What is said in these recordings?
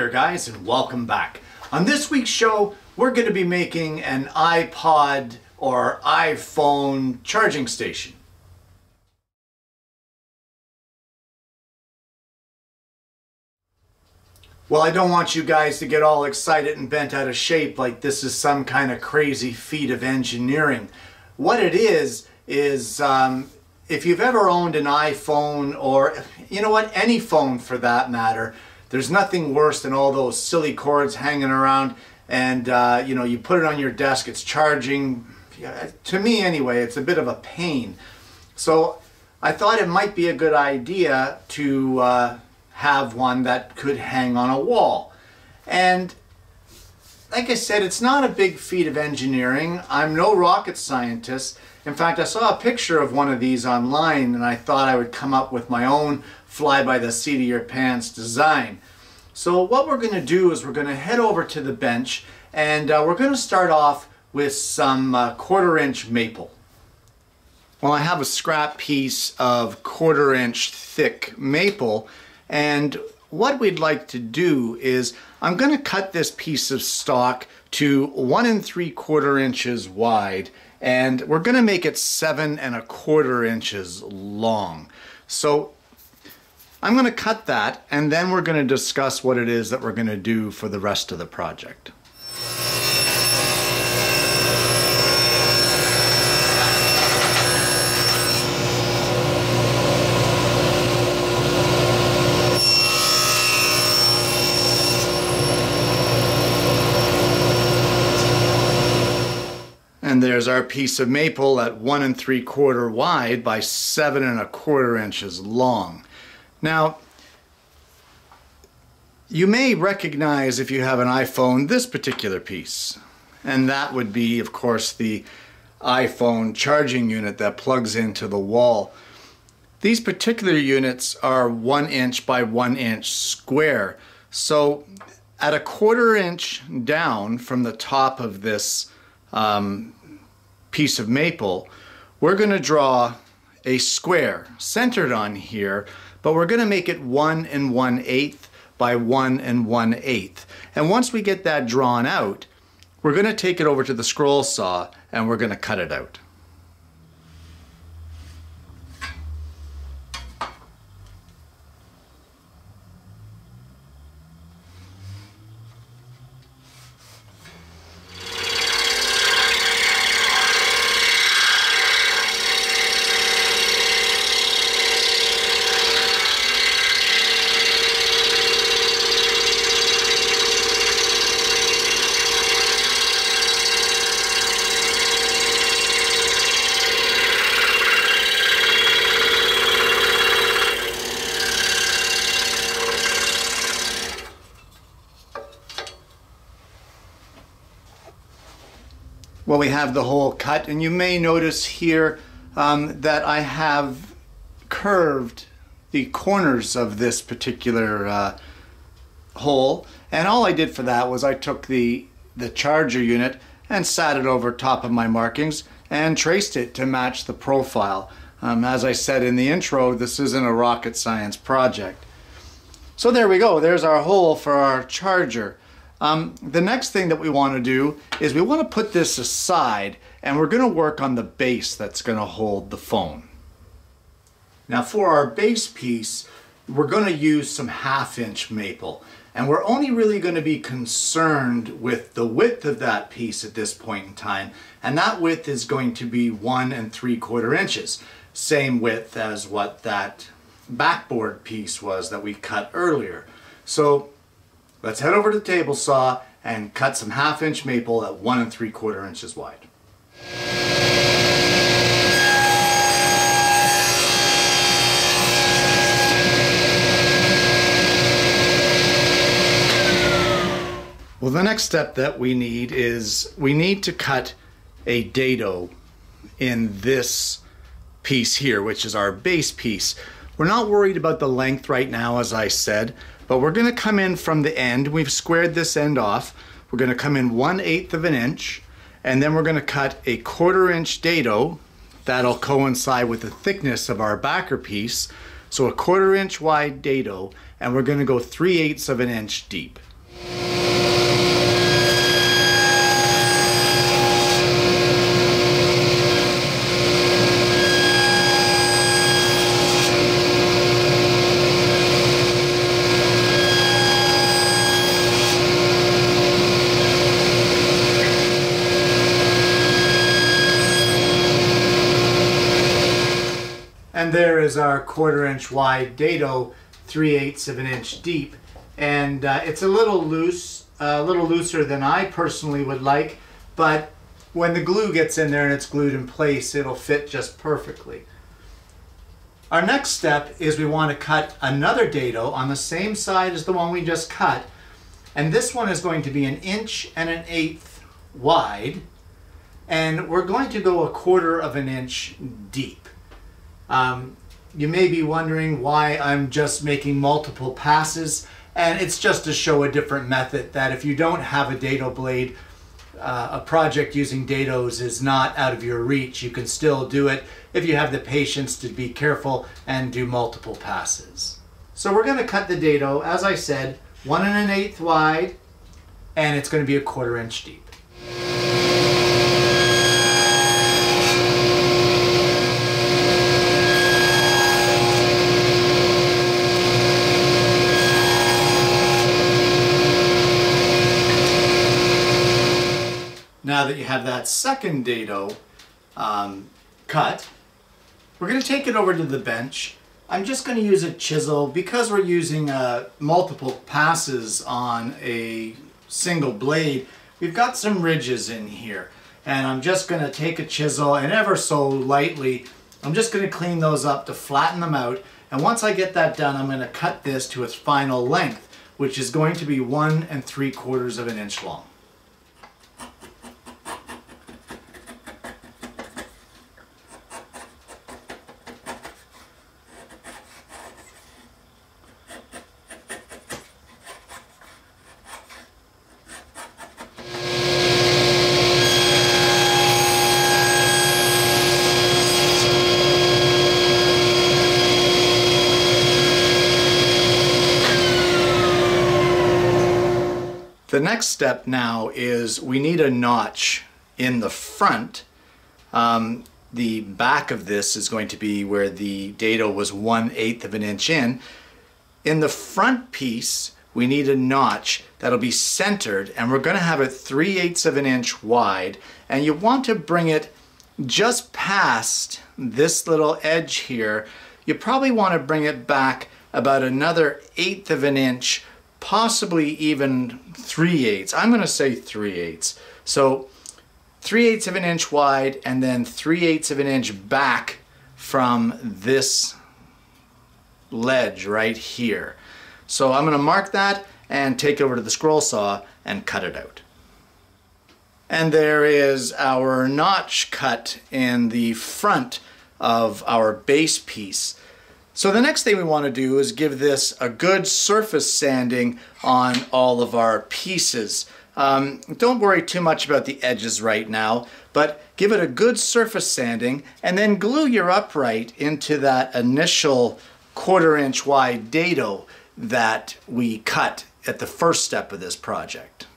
there guys, and welcome back. On this week's show, we're going to be making an iPod or iPhone charging station. Well, I don't want you guys to get all excited and bent out of shape like this is some kind of crazy feat of engineering. What it is if you've ever owned an iPhone, or you know what, any phone for that matter, there's nothing worse than all those silly cords hanging around and you know, you put it on your desk, it's charging. To me anyway, it's a bit of a pain. So I thought it might be a good idea to have one that could hang on a wall. And like I said, it's not a big feat of engineering. I'm no rocket scientist. In fact, I saw a picture of one of these online and I thought I would come up with my own fly by the seat of your pants design. So what we're going to do is we're going to head over to the bench and we're going to start off with some 1/4 inch maple. Well, I have a scrap piece of 1/4 inch thick maple, and what we'd like to do is I'm going to cut this piece of stock to 1 3/4 inches wide, and we're going to make it 7 1/4 inches long. So I'm going to cut that, and then we're going to discuss what it is that we're going to do for the rest of the project. And there's our piece of maple at 1 3/4 wide by 7 1/4 inches long. Now, you may recognize, if you have an iPhone, this particular piece. And that would be, of course, the iPhone charging unit that plugs into the wall. These particular units are 1 inch by 1 inch square. So at 1/4 inch down from the top of this piece of maple, we're going to draw a square centered on here, but we're going to make it 1 1/8 by 1 1/8. And once we get that drawn out, we're going to take it over to the scroll saw and we're going to cut it out. Well, we have the hole cut, and you may notice here that I have curved the corners of this particular hole, and all I did for that was I took the charger unit and sat it over top of my markings and traced it to match the profile. As I said in the intro, this isn't a rocket science project. So there we go, there's our hole for our charger. The next thing that we want to do is we want to put this aside, and we're going to work on the base that's going to hold the phone. Now for our base piece, we're going to use some 1/2 inch maple, and we're only really going to be concerned with the width of that piece at this point in time, and that width is going to be 1 3/4 inches, same width as what that backboard piece was that we cut earlier. So let's head over to the table saw and cut some 1/2 inch maple at 1 3/4 inches wide. Well, the next step that we need is we need to cut a dado in this piece here, which is our base piece. We're not worried about the length right now, as I said, but we're going to come in from the end. We've squared this end off. We're going to come in 1/8 of an inch, and then we're going to cut a 1/4 inch dado. That'll coincide with the thickness of our backer piece. So a 1/4 inch wide dado, and we're going to go 3/8 of an inch deep. And there is our 1/4 inch wide dado, 3/8 of an inch deep. And it's a little loose, a little looser than I personally would like, but when the glue gets in there and it's glued in place, it'll fit just perfectly. Our next step is we want to cut another dado on the same side as the one we just cut. And this one is going to be 1 1/8 wide. And we're going to go 1/4 of an inch deep. You may be wondering why I'm just making multiple passes. And it's just to show a different method that if you don't have a dado blade, a project using dados is not out of your reach. You can still do it if you have the patience to be careful and do multiple passes. So we're going to cut the dado, as I said, 1 1/8 wide, and it's going to be 1/4 inch deep. Now that you have that second dado cut, we're going to take it over to the bench. I'm just going to use a chisel because we're using multiple passes on a single blade. We've got some ridges in here, and I'm just going to take a chisel and ever so lightly, I'm just going to clean those up to flatten them out. And once I get that done, I'm going to cut this to its final length, which is going to be 1 3/4 of an inch long. The next step now is we need a notch in the front. The back of this is going to be where the dado was 1/8 of an inch in. In the front piece, we need a notch that'll be centered, and we're going to have it 3/8 of an inch wide. And you want to bring it just past this little edge here. You probably want to bring it back about another 1/8 of an inch, possibly even 3/8. I'm going to say 3/8. So 3/8 of an inch wide, and then 3/8 of an inch back from this ledge right here. So I'm going to mark that and take it over to the scroll saw and cut it out. And there is our notch cut in the front of our base piece. So the next thing we want to do is give this a good surface sanding on all of our pieces. Don't worry too much about the edges right now, but give it a good surface sanding and then glue your upright into that initial 1/4 inch wide dado that we cut at the first step of this project.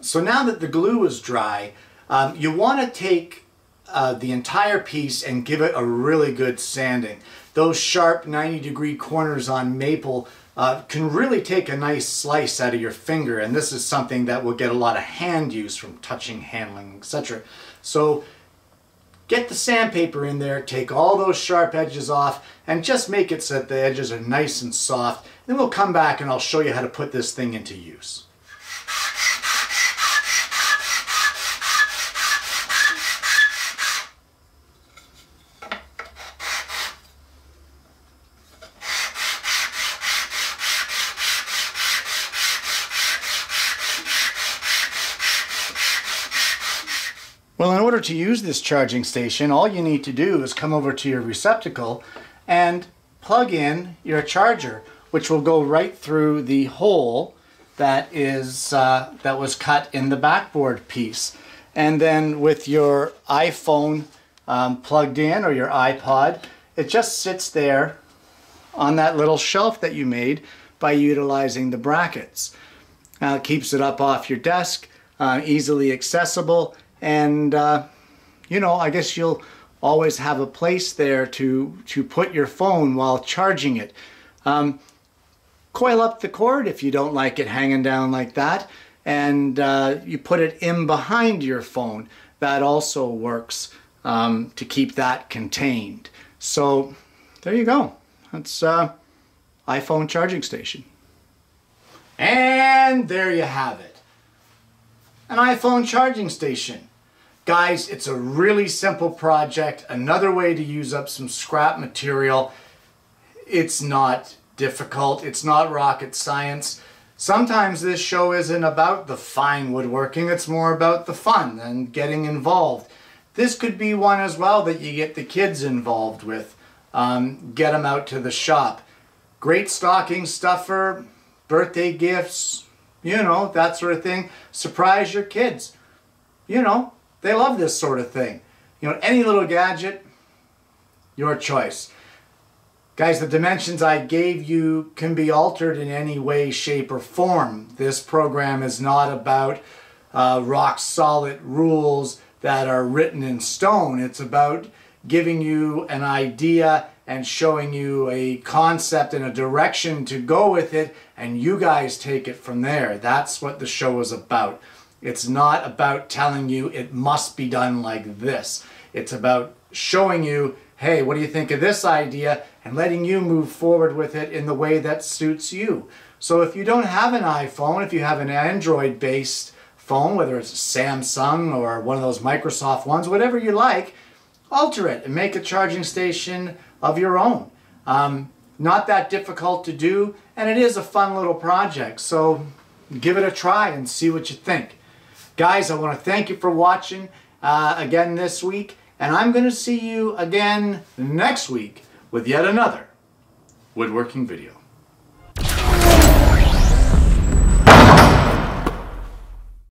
So now that the glue is dry, you want to take the entire piece and give it a really good sanding. Those sharp 90-degree corners on maple can really take a nice slice out of your finger, and this is something that will get a lot of hand use from touching, handling, etc. So get the sandpaper in there, take all those sharp edges off, and just make it so that the edges are nice and soft. Then we'll come back and I'll show you how to put this thing into use. Well, in order to use this charging station, all you need to do is come over to your receptacle and plug in your charger, which will go right through the hole that was cut in the backboard piece. And then with your iPhone plugged in, or your iPod, it just sits there on that little shelf that you made by utilizing the brackets. Now it keeps it up off your desk, easily accessible, and you know, I guess you'll always have a place there to put your phone while charging it. Coil up the cord if you don't like it hanging down like that, and you put it in behind your phone. That also works to keep that contained. So there you go. That's iPhone charging station. And there you have it. An iPhone charging station. Guys, it's a really simple project. Another way to use up some scrap material. It's not difficult. It's not rocket science. Sometimes this show isn't about the fine woodworking. It's more about the fun and getting involved. This could be one as well that you get the kids involved with. Get them out to the shop. Great stocking stuffer, birthday gifts, you know, that sort of thing. Surprise your kids. You know, they love this sort of thing. You know, any little gadget, your choice. Guys, the dimensions I gave you can be altered in any way, shape, or form. This program is not about rock solid rules that are written in stone. It's about giving you an idea and showing you a concept and a direction to go with it, and you guys take it from there. That's what the show is about. It's not about telling you it must be done like this. It's about showing you, hey, what do you think of this idea, and letting you move forward with it in the way that suits you. So if you don't have an iPhone, if you have an Android-based phone, whether it's a Samsung or one of those Microsoft ones, whatever you like, alter it and make a charging station of your own. Not that difficult to do, and it is a fun little project, so give it a try and see what you think. Guys, I want to thank you for watching again this week, and I'm going to see you again next week with yet another woodworking video.